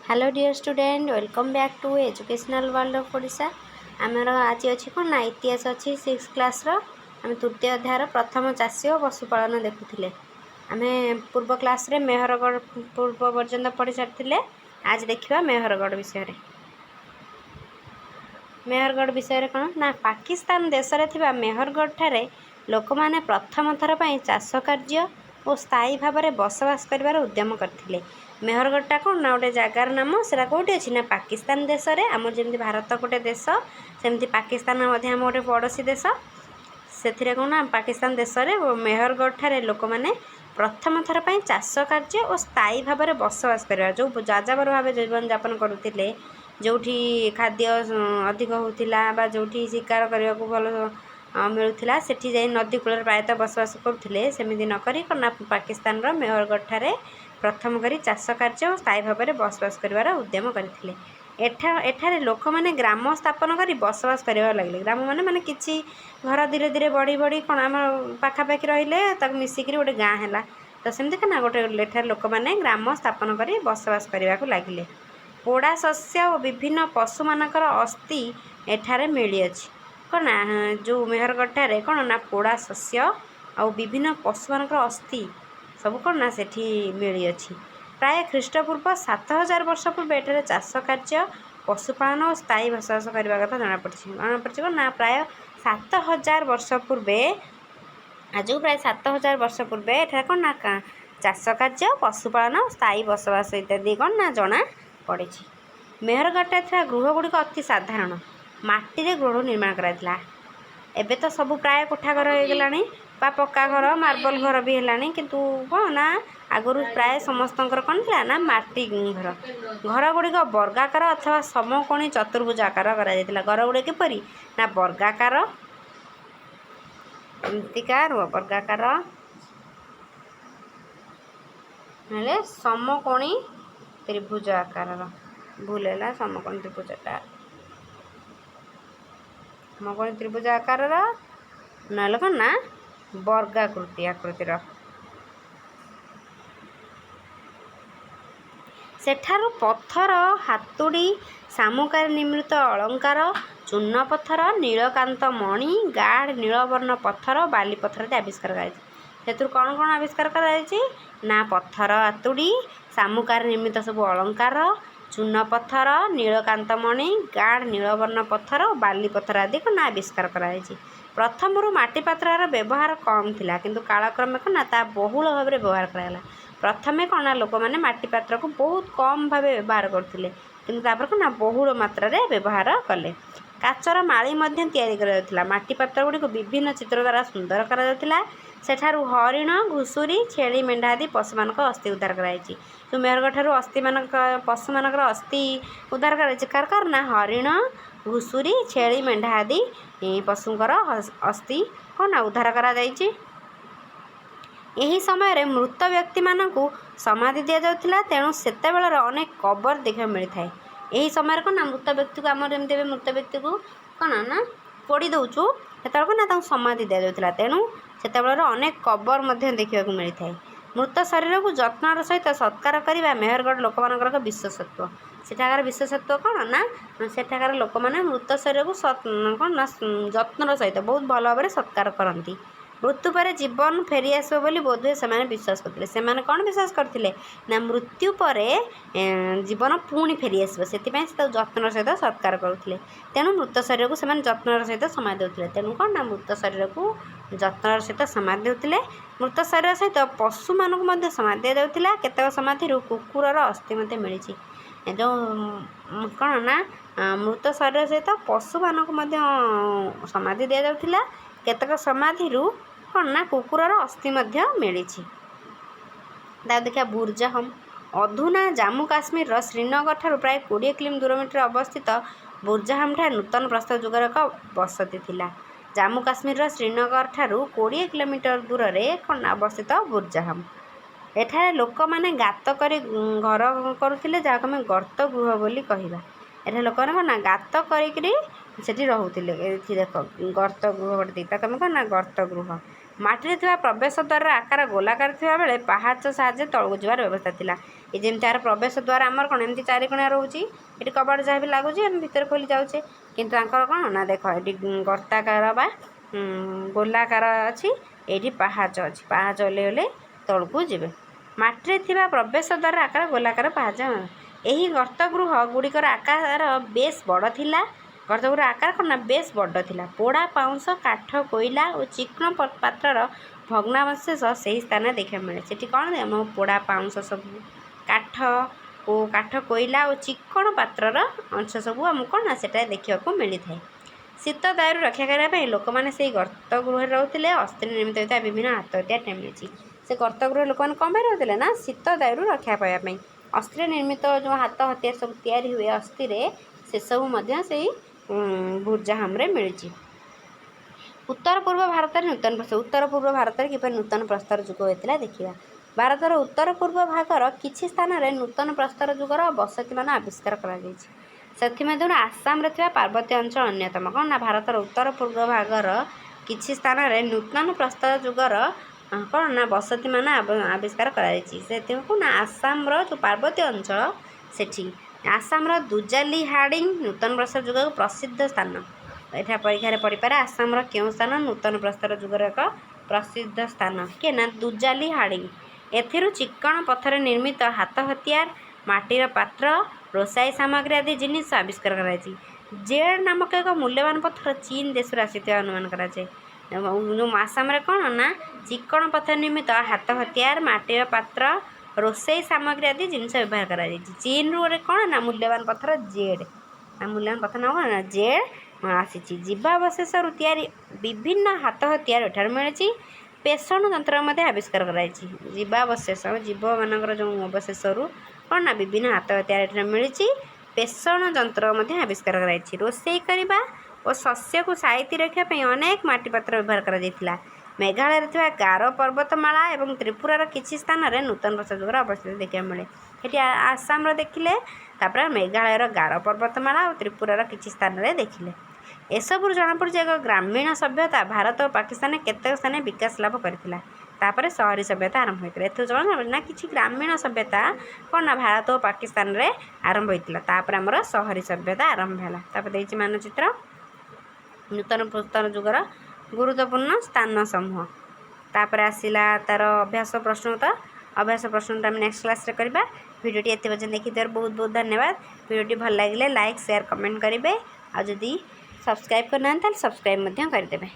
Hello dear student welcome back to educational world of Odisha. आमर आज अच्छी कौन ना इतिहास अच्छी 6 क्लास आम तृतीय अध्यायर प्रथम चाषी और पशुपालन देखुले। आम पूर्व क्लास रे मेहरगढ़ पूर्व पर्यंत पढ़ी सारी। आज देखा मेहरगढ़ विषय। मेहरगढ़ विषय कौन ना पाकिस्तान देश में मेहरगढ़ ठारे लोक मैंने प्रथम थर पर चाष कार्य और स्थायी भाव में बसवास कर उद्यम करते। मेहरगढ़टा कौन ना गोटे जगार नाम से कौटी अच्छी ना पाकिस्तान देश में आम जमी भारत गोटे देश सेमती पाकिस्तान आम गोटे पड़ोशी देश से कौन ना पाकिस्तान देश में मेहरगढ़ ठारे लोक मैंने प्रथम थर पर चाष कार्य और स्थायी भाव में बसवास कर जो जाजाबर भाव जीवन यापन करुले जो खाद्य अधिक होता जो शिकार करने को भल मिलूला से नदी कूल प्रायतः बसवास करुले सेमती नक पाकिस्तान मेहरगढ़ ठारे प्रथम करी चाष कार्य और स्थायी भाव में बसवास कर उद्यम करते। एठारे लोक मैंने ग्राम स्थापन कर बसवास कर लगे। ग्राम माने माने किसी घर धीरे धीरे बढ़ी बढ़ी कौन आम पाखापाखि रही मिसिक गोटे गाँ है तो सेमती ना गोटे एठारे लोक मैंने ग्राम स्थापन कर बसवास करने को लगे। पोड़ा शस्य और विभिन्न पशु मानकर अस्थि एठारे मिली अच्छी कौन ना जो मेहरगढ़ ठारे कौन ना पोड़ा शस्य और विभिन्न पशु मानकर अस्थि सब कौन ना सेठी मिली अच्छी। प्राय ख्रीष्टपूर्व 7000 वर्ष पूर्व एठारे चाष कार्य पशुपालन और स्थायी बसवास करने कथा जनापड़ी कौन ना प्राय 7000 वर्ष पूर्वे आज प्राय 7000 वर्ष पूर्वे एठारे कौन ना चाष कार्य पशुपालन और स्थायी बसवास इत्यादि कौन ना जना पड़ी। मेहरगढ़ था गृह गुड़िक अति साधारण माटी गृह निर्माण कराइला। एबे तो सब प्राय कोठा घर हो गलानी पक्का घर मार्बल घर भी है किंतु कौन ना आगुरी प्राय समस्त कौन था ना माटी घर घर गुड़िक वर्गाकार अथवा समकोणी चतुर्भुज आकार घर गुड़े किपरि ना वर्गाकार एमतिकार वर्गाकार ना समकोणी त्रिभुज आकार भूल है समकोणी त्रिभुजटा समकोणी त्रिभुज आकार ना कौन ना वर्गाकृति आकृतिर सेठारु पत्थर हातुड़ी सामुकार निर्मित अलंकार चूर्ण पत्थर नीलकांत मणि गाढ़ नीलवर्ण पत्थर बाली पत्थर आविष्कार कर कौन कौन आविष्कार कर पत्थर हातुड़ी सामुकार निर्मित सब अलंकार चूर्ण पत्थर नीलकांत मणि गाढ़ नीलवर्ण पत्थर और बाली पत्थर आदि को आविष्कार कर प्रथम माटी पात्र व्यवहार कम थिला किंतु कालक्रमे कौन ना बहुल भाव में व्यवहार कराला। प्रथमे कौन ना लोक मैंने माटी पात्र को बहुत कम भाव व्यवहार करते किंतु कौन ना बहुल मात्रा रे व्यवहार कले। काचर माली माटी पात्र गुड़ी को विभिन्न चित्र द्वारा सुंदर करा सेठारु हरिण घुषुरी छेली मेढ़ा आदि पशु मान अस्थि उद्धार कराई। जो मेहरगढ़ ठारू अस्थि मान पशु मान अस्थि उद्धार कर ना हरिण घुषुरी छेली मेढ़ा आदि पशुंकर अस्थि कौन ना उद्धार करा जायछि। यही समय मृत व्यक्ति मानकु समाधि दि जाउथिला तेणु सेते बेलर अनेक कबर देखा मिलता है। यही समय कौन ना मृत व्यक्ति को आम जमी मृत व्यक्ति को कौन ना पोड़ी दौचु से ना समाधि दि जाउथिला तेणु सेते बेलर अनेक कबर देखा मिलता है। मृत शरीर को जत्नर सहित सत्कार करने मेहरगढ़ लोक मान विशेषत्व सेठाकार विशेषत्व कौन ना सेठाकार लोक मैंने मृत शरीर को कौन ना जत्नर सहित बहुत भल भाव में सत्कार करती। मृत्यु पर जीवन फेरी आसो बोली बोधे से विश्वास करते से कौन विश्वास करते ना मृत्यु पर जीवन पुणी फेरी आसो से जत्नर सहित सत्कार करुले तेणु मृत शरीर को जत्नर सहित समाधि देते तेणु कौन ना मृत शरीर को जत्नर सहित समाधि देते। मृत शरीर सहित पशु मानक समाधि दि जाता केतक समाधि कुकुरर अस्थि मिली जो कौन ना मृत शरीर सहित पशु मानक समाधि दि जाता केतक समाधि कौन ना कुकुरर अस्थि मिली। देखा बुर्जाहम अधुना जम्मू काश्मीर श्रीनगर ठारू प्राय 20 किलोमीटर अवस्थित बुर्जाहम ठा नूतन प्रस्तर जुगर एक बसती थिला। जम्मू काश्मीर श्रीनगर ठारू 20 किलोमीटर दूर में कौन अवस्थित बुर्जाहम एठारे लोक मैंने गात कर घर करुले जहाँ आम गर्त गृह बोली कहवा। एठारे लोक मैंने कौन ना गात करी रोते देख गर्त गृह गोटे कौन ना गर्त गृह ମାଟିରେ ଥିବା ପ୍ରବେଶ ଦ୍ୱାରର ଆକାର ଗୋଲାକାର ଥିବା ବେଳେ ପାହାଚ ସାହାଯ୍ୟରେ ତଳକୁ ଯିବାର ବ୍ୟବସ୍ଥା ଥିଲା। ଏ ଯେମିତି ତାର ପ୍ରବେଶ ଦ୍ୱାର ଆମର କ'ଣ ଏମିତି ଚାରିକଣିଆ ରହୁଛି, ଏଠି କବାଟ ଯାହା ବି ଲାଗୁଛି ଆମେ ଭିତରେ ଖୋଲି ଯାଉଛେ, କିନ୍ତୁ ତାଙ୍କର କ'ଣ ନା ଦେଖ ଏଠି ଗର୍ତ୍ତାକାର ବା ଗୋଲାକାର ଅଛି, ଏଇଠି ପାହାଚ ଅଛି, ପାହାଚ ଓହ୍ଲେଇ ଓହ୍ଲେଇ ତଳକୁ ଯିବେ। ମାଟିରେ ଥିବା ପ୍ରବେଶ ଦ୍ୱାର ଆକାର ଗୋଲାକାର ପାହାଚ। ଏହି ଗର୍ତ୍ତଗୃହ ଗୁଡ଼ିକର ଆକାର ବେଶ୍ ବଡ଼ ଥିଲା। ଗର୍ତ୍ତଗୃହର ଆକାର କ'ଣ ନା ବେଶ୍ ବଡ଼ ଥିଲା। ପୋଡ଼ା ପାଉଁଶ, କାଠ, କୋଇଲା ଓ ଚିକ୍କଣ ପାତ୍ରର ଭଗ୍ନାବଶେଷ ସେହି ସ୍ଥାନରେ ଦେଖିବାକୁ ମିଳେ। ସେଠି କ'ଣ ଆମ ପୋଡ଼ା ପାଉଁଶ ସବୁ, କାଠ କୋଇଲା ଓ ଚିକ୍କଣ ପାତ୍ରର ଅଂଶ ସବୁ ଆମକୁ କ'ଣ ନା ସେଠାରେ ଦେଖିବାକୁ ମିଳିଥାଏ। ଶୀତ ଦାଉରୁ ରକ୍ଷା କରିବା ପାଇଁ ଲୋକମାନେ ସେହି ଗର୍ତ୍ତଗୃହରେ ରହୁଥିଲେ। ଅସ୍ତ୍ରରେ ନିର୍ମିତ ହୋଇଥିବା ବିଭିନ୍ନ ହାତ ହତିଆର ମିଳିଛି। ସେ ଗର୍ତ୍ତଗୃହରେ ଲୋକମାନେ କ'ଣ ପାଇଁ ରହୁଥିଲେ ନା ଶୀତ ଦାଉରୁ ରକ୍ଷା ପାଇବା ପାଇଁ। ଅସ୍ତ୍ରରେ ନିର୍ମିତ ଯେଉଁ ହାତ ହତିଆର ସବୁ ତିଆରି ହୁଏ ଅସ୍ଥିରେ, ସେସବୁ ମଧ୍ୟ ସେଇ ବୁର୍ଜାହାମରେ ମିଳିଛି। ଉତ୍ତର ପୂର୍ବ ଭାରତରେ ନୂତନ ପ୍ରସ୍ତର। ଉତ୍ତର ପୂର୍ବ ଭାରତରେ କିପରି ନୂତନ ପ୍ରସ୍ତର ଯୁଗ ହୋଇଥିଲା ଦେଖିବା। ଭାରତର ଉତ୍ତର ପୂର୍ବ ଭାଗର କିଛି ସ୍ଥାନରେ ନୂତନ ପ୍ରସ୍ତର ଯୁଗର ବସତିମାନ ଆବିଷ୍କାର କରାଯାଇଛି। ସେଥିମଧ୍ୟରୁ ଆସାମରେ ଥିବା ପାର୍ବତ୍ୟ ଅଞ୍ଚଳ ଅନ୍ୟତମ। କ'ଣ ନା ଭାରତର ଉତ୍ତର ପୂର୍ବ ଭାଗର କିଛି ସ୍ଥାନରେ ନୂତନ ପ୍ରସ୍ତର ଯୁଗର କ'ଣ ନା ବସତିମାନ ଆବିଷ୍କାର କରାଯାଇଛି। ସେଥିକୁ ନା ଆସାମର ଯେଉଁ ପାର୍ବତ୍ୟ ଅଞ୍ଚଳ ସେଠି ଆସାମର ଦୁଜାଲିହାଡ଼ିଂ ନୂତନ ପ୍ରସ୍ତର ଯୁଗକୁ ପ୍ରସିଦ୍ଧ ସ୍ଥାନ। ଏଠାରେ ପରୀକ୍ଷାରେ ପଡ଼ିପାରେ ଆସାମର କେଉଁ ସ୍ଥାନ ନୂତନ ପ୍ରସ୍ତର ଯୁଗର ଏକ ପ୍ରସିଦ୍ଧ ସ୍ଥାନ କିଏ ନା ଦୁଜାଲିହାଡ଼ିଂ। ଏଥିରୁ ଚିକ୍କଣ ପଥରରେ ନିର୍ମିତ ହାତ ହତିଆର, ମାଟିର ପାତ୍ର, ରୋଷାଇ ସାମଗ୍ରୀ ଆଦି ଜିନିଷ ଆବିଷ୍କାର କରାଯାଇଛି। ଜେଡ୍ ନାମକ ଏକ ମୂଲ୍ୟବାନ ପଥର ଚୀନ ଦେଶରୁ ଆସିଥିବା ଅନୁମାନ କରାଯାଏ। ଯେଉଁ ଆସାମରେ କ'ଣ ନା ଚିକ୍କଣ ପଥର ନିର୍ମିତ ହାତ ହତିଆର, ମାଟିର ପାତ୍ର, ରୋଷେଇ ସାମଗ୍ରୀ ଆଦି ଜିନିଷ ବ୍ୟବହାର କରାଯାଇଛି। ଚୀନରୁ ଗୋଟେ କ'ଣ ନା ମୂଲ୍ୟବାନ ପଥର ଜେଡ୍, ମୂଲ୍ୟବାନ ପଥର ନାମ କ'ଣ ନା ଜେଡ୍ ଆସିଛି। ଜୀବାବଶେଷରୁ ତିଆରି ବିଭିନ୍ନ ହାତ ହତିଆର ଏଠାରୁ ମିଳିଛି। ପେଷଣ ଯନ୍ତ୍ର ମଧ୍ୟ ଆବିଷ୍କାର କରାଯାଇଛି। ଜୀବାବଶେଷ ଜୀବମାନଙ୍କର ଯେଉଁ ଅବଶେଷରୁ କ'ଣ ନା ବିଭିନ୍ନ ହାତ ହତିଆର ଏଠାରେ ମିଳିଛି। ପେଷଣ ଯନ୍ତ୍ର ମଧ୍ୟ ଆବିଷ୍କାର କରାଯାଇଛି। ରୋଷେଇ କରିବା ଓ ଶସ୍ୟକୁ ସାଇତି ରଖିବା ପାଇଁ ଅନେକ ମାଟି ପାତ୍ର ବ୍ୟବହାର କରାଯାଇଥିଲା। ମେଘାଳୟରେ ଥିବା ଗାରୋ ପର୍ବତମାଳା ଏବଂ ତ୍ରିପୁରାର କିଛି ସ୍ଥାନରେ ନୂତନ ପ୍ରସ୍ତର ଯୁଗର ଅବସ୍ଥିତି ଦେଖିବାକୁ ମିଳେ। ଏଠି ଆସାମର ଦେଖିଲେ, ତାପରେ ମେଘାଳୟର ଗାରୋ ପର୍ବତମାଳା ଓ ତ୍ରିପୁରାର କିଛି ସ୍ଥାନରେ ଦେଖିଲେ। ଏସବୁରୁ ଜଣାପଡ଼ୁଛି ଏକ ଗ୍ରାମୀଣ ସଭ୍ୟତା ଭାରତ ଓ ପାକିସ୍ତାନରେ କେତେକ ସ୍ଥାନରେ ବିକାଶ ଲାଭ କରିଥିଲା। ତାପରେ ସହରୀ ସଭ୍ୟତା ଆରମ୍ଭ ହୋଇଥିଲା। ଏଥିରୁ ଜଣା ନା କିଛି ଗ୍ରାମୀଣ ସଭ୍ୟତା କ'ଣ ନା ଭାରତ ଓ ପାକିସ୍ତାନରେ ଆରମ୍ଭ ହୋଇଥିଲା। ତାପରେ ଆମର ସହରୀ ସଭ୍ୟତା ଆରମ୍ଭ ହେଲା। ତାପରେ ଦେଇଛି ମାନଚିତ୍ର ନୂତନ ପ୍ରସ୍ତର ଯୁଗର ଗୁରୁତ୍ୱପୂର୍ଣ୍ଣ ସ୍ଥାନ ସମୂହ। ତାପରେ ଆସିଲା ତାର ଅଭ୍ୟାସ ପ୍ରଶ୍ନ ଉତ୍ତର। ଅଭ୍ୟାସ ପ୍ରଶ୍ନଟା ଆମେ ନେକ୍ସଟ କ୍ଲାସ୍ରେ କରିବା। ଭିଡ଼ିଓଟି ଏତେ ପର୍ଯ୍ୟନ୍ତ ଦେଖିଥିବାରୁ ବହୁତ ବହୁତ ଧନ୍ୟବାଦ। ଭିଡ଼ିଓଟି ଭଲ ଲାଗିଲେ ଲାଇକ୍, ସେୟାର, କମେଣ୍ଟ କରିବେ। ଆଉ ଯଦି ସବସ୍କ୍ରାଇବ୍ କରିନାହାନ୍ତି ତାହେଲେ ସବସ୍କ୍ରାଇବ୍ ମଧ୍ୟ କରିଦେବେ।